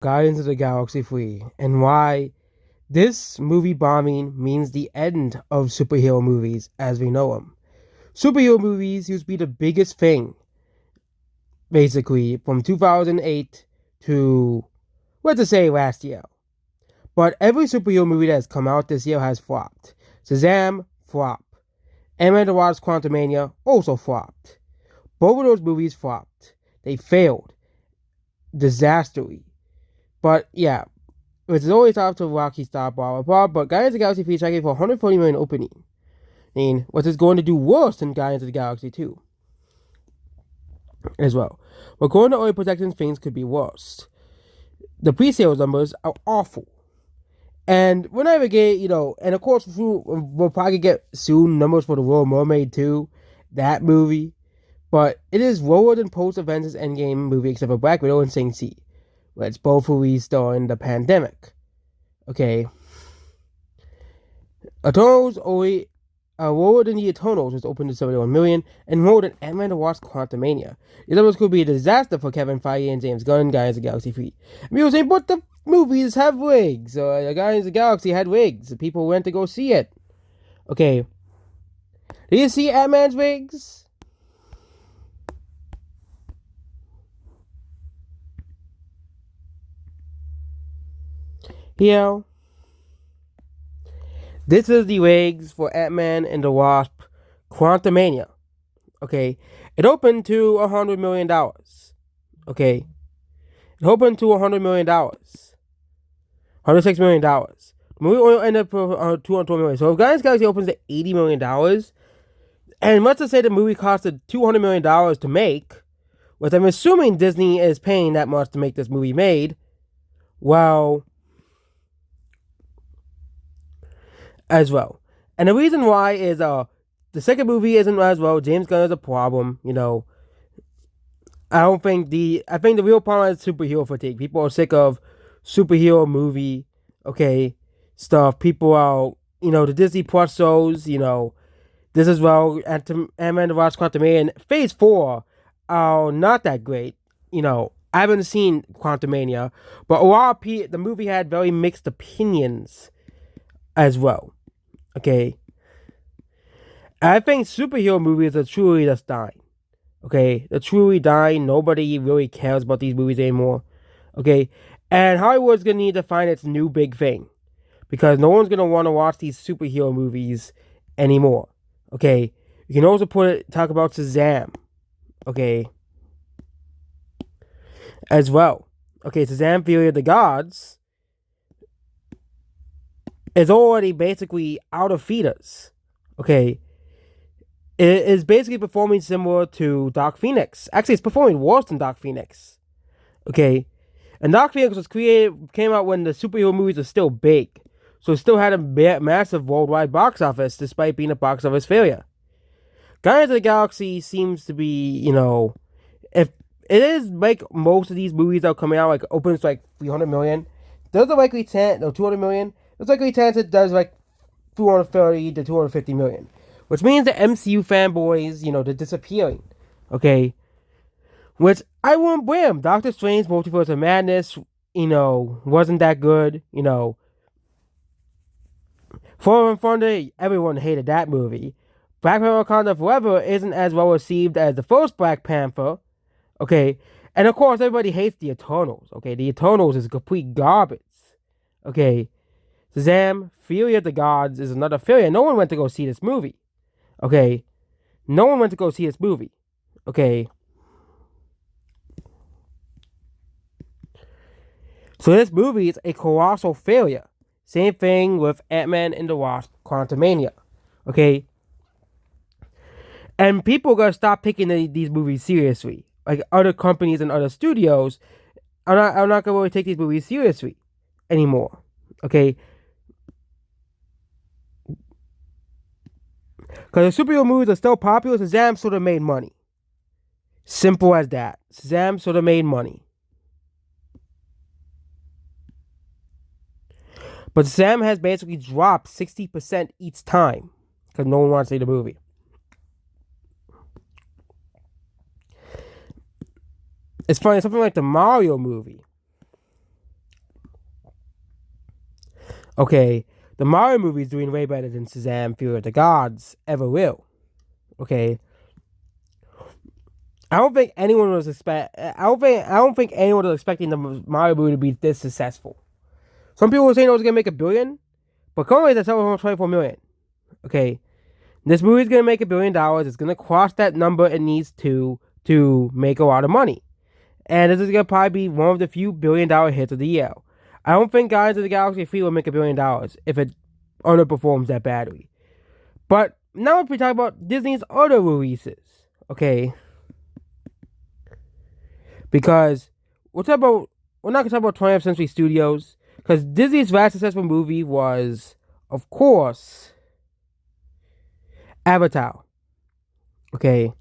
Guardians of the Galaxy 3 and why this movie bombing means the end of superhero movies as we know them. Superhero movies used to be the biggest thing, basically, from 2008 to, let's say, last year. But every superhero movie that has come out this year has flopped. Shazam, flop. Ant-Man the Wasp Quantumania also flopped. Both of those movies flopped. They failed. Disastrously. But yeah, it's always up to Rocky Star, blah blah blah. But Guardians of the Galaxy 3 is tracking for 140 million opening. I mean, what is going to do worse than Guardians of the Galaxy 2 as well. But according to early projections, things could be worse. The pre-sales numbers are awful. And we're not even getting, and of course, we'll probably get soon numbers for The Little Mermaid 2, that movie. But it is lower than post-Avengers Endgame movie except for Black Widow and Shang-Chi, which both released during the pandemic. Okay. Eternals only lower than the Eternals was open to 71 million and lower than Ant-Man the Wasp Quantumania. These numbers could be a disaster for Kevin Feige and James Gunn, Guardians of the Galaxy 3. People saying, but the movies have wigs. The Guardians of the Galaxy had wigs. People went to go see it. Okay. Did you see Ant-Man's wigs? Yeah. This is the wigs for Ant-Man and the Wasp Quantumania. Okay. It opened to $100 million. Okay. It opened to $100 million. $106 million. The movie only ended up for $220 million. So if Guardians of the Galaxy opens to $80 million, and let's just say the movie costed $200 million to make, which I'm assuming Disney is paying that much to make this movie made, well, as well. And the reason why is the second movie isn't as well. James Gunn is a problem, I think the real problem is superhero fatigue. People are sick of superhero movie, stuff. People are, the Disney Plus shows, this as well, Ant-Man the Wasp Quantumania, and Phase 4 are not that great, I haven't seen Quantumania, but a lot of the movie had very mixed opinions as well. Okay. I think superhero movies are truly just dying. Okay. They're truly dying. Nobody really cares about these movies anymore. Okay. And Hollywood's gonna need to find its new big thing. Because no one's gonna want to watch these superhero movies anymore. Okay. You can also talk about Shazam. Okay. As well. Okay, Shazam Fury of the Gods is already basically out of theaters. Okay. It is basically performing similar to Dark Phoenix. Actually, it's performing worse than Dark Phoenix. Okay. And Dark Phoenix came out when the superhero movies were still big. So it still had a massive worldwide box office despite being a box office failure. Guardians of the Galaxy seems to be, if it is like most of these movies that are coming out, like opens like 300 million, there's a likely chance, 200 million, there's a likely chance it does like 230 to 250 million. Which means the MCU fanboys, they're disappearing. Okay? Which I won't blame. Doctor Strange Multiverse of Madness, wasn't that good. Thor and Thunder, everyone hated that movie. Black Panther Wakanda Forever isn't as well received as the first Black Panther. Okay? And of course, everybody hates the Eternals. Okay? The Eternals is complete garbage. Okay? Shazam, Fury of the Gods is another failure. No one went to go see this movie. Okay? No one went to go see this movie. Okay? So this movie is a colossal failure. Same thing with Ant-Man and the Wasp Quantumania. Okay? And people are going to stop taking these movies seriously. Like other companies and other studios are not going to really take these movies seriously anymore. Okay? Because the superhero movies are still popular, Shazam sort of made money. Simple as that. Shazam sort of made money. But Shazam has basically dropped 60% each time. Because no one wants to see the movie. It's funny, something like the Mario movie. Okay, the Mario movie is doing way better than Shazam! Fury of the Gods ever will. Okay, I don't think anyone was expect. I don't think anyone was expecting the Mario movie to be this successful. Some people were saying it was gonna make $1 billion, but currently it's selling 24 million. Okay, this movie is gonna make $1 billion. It's gonna cross that number it needs to make a lot of money, and this is gonna probably be one of the few $1 billion hits of the year. I don't think Guardians of the Galaxy 3 will make $1 billion if it underperforms that badly. But now if we talk about Disney's other releases, okay, because we're not gonna talk about 20th Century Studios because Disney's last successful movie was, of course, Avatar. Okay.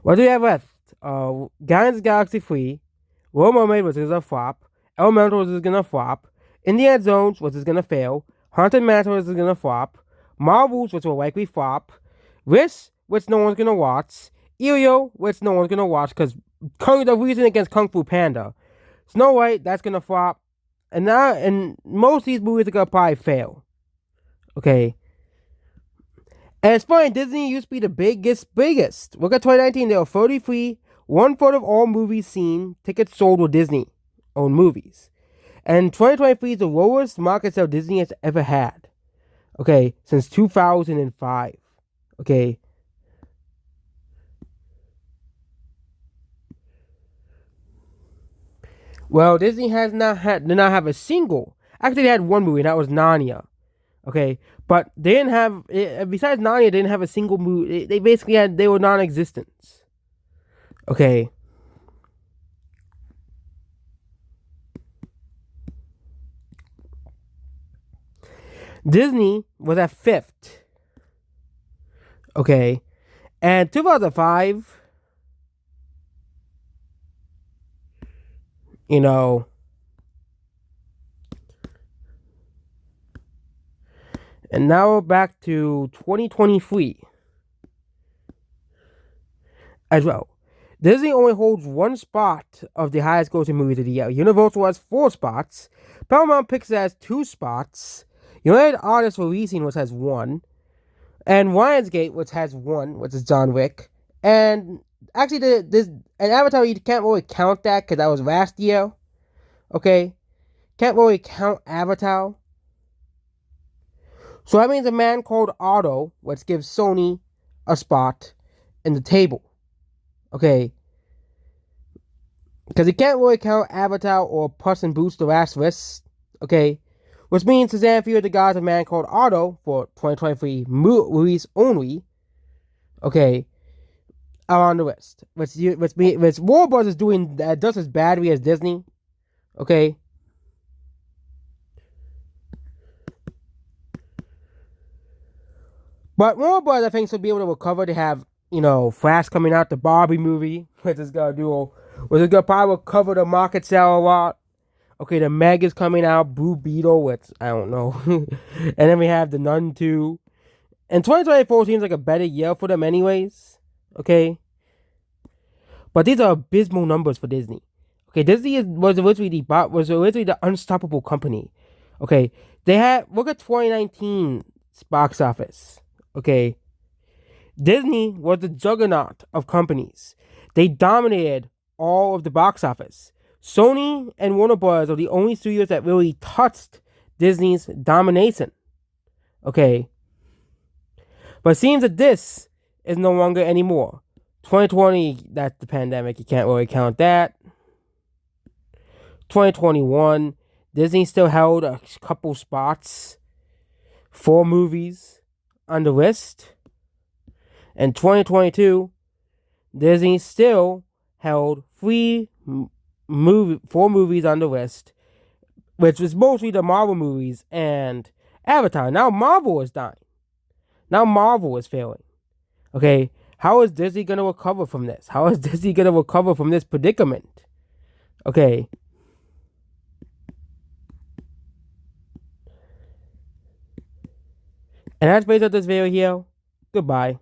What do we have left? Guardians of the Galaxy 3, Little Mermaid was gonna flop, Elemental was gonna flop, Indiana Jones was gonna fail, Haunted Mansion was gonna flop, Marvels, which will likely flop, Wish, which no one's gonna watch, Elio, which no one's gonna watch because the reason against Kung Fu Panda, Snow White, that's gonna flop, and most of these movies are gonna probably fail. Okay. And it's funny, Disney used to be the biggest. Look at 2019, there were 33, 1/4 of all movies seen, tickets sold with Disney owned movies. And 2023 is the lowest market share Disney has ever had. Okay, since 2005. Okay. Well, Disney did not have a single. Actually, they had one movie, and that was Narnia. Okay, but they didn't have. Besides Narnia, they didn't have a single movie. They basically they were non-existent. Okay. Disney was at fifth. Okay, and 2005. You know. And now we're back to 2023 as well. Disney only holds one spot of the highest grossing movies of the year. Universal has 4 spots. Paramount Pictures has 2 spots. United Artists Releasing, which has 1. And Lionsgate, which has 1, which is John Wick. And actually, and Avatar, you can't really count that because that was last year. Okay? Can't really count Avatar. So that means a man called Otto, which gives Sony a spot in the table. Okay. Because you can't really count Avatar or Puss in Boots the Last List. Okay. Which means Shazam! Fury of the Gods, a man called Otto for 2023 release only. Okay. Are on the list. Which Warner Bros. Is doing just as badly as Disney. Okay. But Warner Bros. I think should be able to recover to have, Flash coming out, the Barbie movie, which is gonna probably recover the market share a lot. Okay, the Meg is coming out, Blue Beetle, which I don't know. And then we have the Nun 2. And 2024 seems like a better year for them anyways. Okay. But these are abysmal numbers for Disney. Okay, Disney was originally the unstoppable company. Okay. Look at 2019's box office. Okay. Disney was the juggernaut of companies. They dominated all of the box office. Sony and Warner Bros. Are the only studios that really touched Disney's domination. Okay. But it seems that this is no longer anymore. 2020, that's the pandemic. You can't really count that. 2021, Disney still held a couple spots. 4 movies on the list. And 2022, Disney still held 4 movies on the list, which was mostly the Marvel movies and Avatar. Now Marvel is dying. Now Marvel is failing. Okay, how is Disney going to recover from this? How is Disney going to recover from this predicament? Okay. And that's based on this video here. Goodbye.